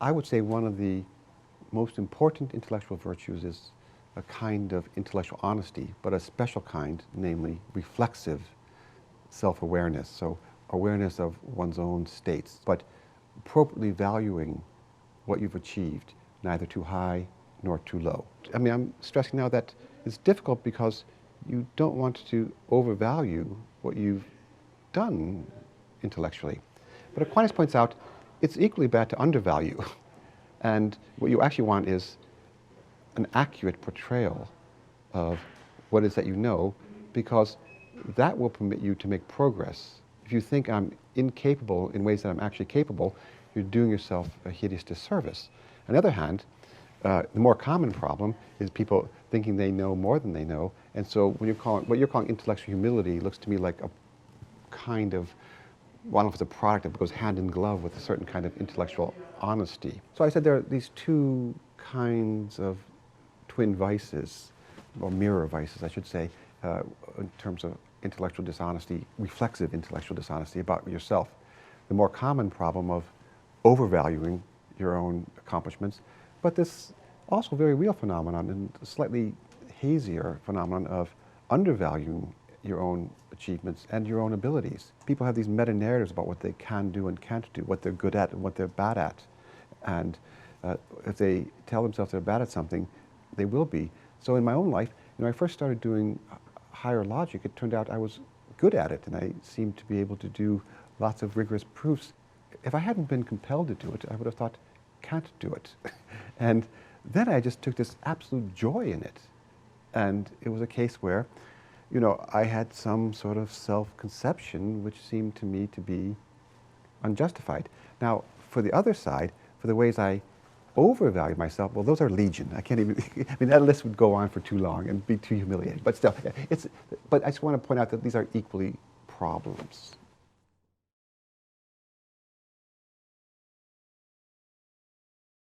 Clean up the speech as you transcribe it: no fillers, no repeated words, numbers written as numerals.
I would say one of the most important intellectual virtues is a kind of intellectual honesty, but a special kind, namely reflexive self-awareness. So awareness of one's own states, but appropriately valuing what you've achieved, neither too high nor too low. I mean, I'm stressing now that it's difficult because you don't want to overvalue what you've done intellectually. But Aquinas points out it's equally bad to undervalue. And what you actually want is an accurate portrayal of what it is that you know, because that will permit you to make progress. If you think I'm incapable in ways that I'm actually capable, you're doing yourself a hideous disservice. On the other hand, the more common problem is people thinking they know more than they know, and so when what you're calling intellectual humility looks to me like a kind of, well, I don't know if it's a product that goes hand in glove with a certain kind of intellectual honesty. So I said there are these two kinds of twin vices, or mirror vices, I should say, in terms of intellectual dishonesty, reflexive intellectual dishonesty about yourself. The more common problem of overvaluing your own accomplishments, but this also very real phenomenon and slightly hazier phenomenon of undervaluing your own achievements and your own abilities. People have these meta-narratives about what they can do and can't do, what they're good at and what they're bad at. And if they tell themselves they're bad at something, they will be. So in my own life, when I first started doing higher logic, it turned out I was good at it, and I seemed to be able to do lots of rigorous proofs. If I hadn't been compelled to do it, I would have thought, can't do it. And then I just took this absolute joy in it. And it was a case where, you know, I had some sort of self-conception which seemed to me to be unjustified. Now, for the other side, for the ways I overvalue myself, well, those are legion. I can't even, I mean, that list would go on for too long and be too humiliating. But still, but I just want to point out that these are equally problems.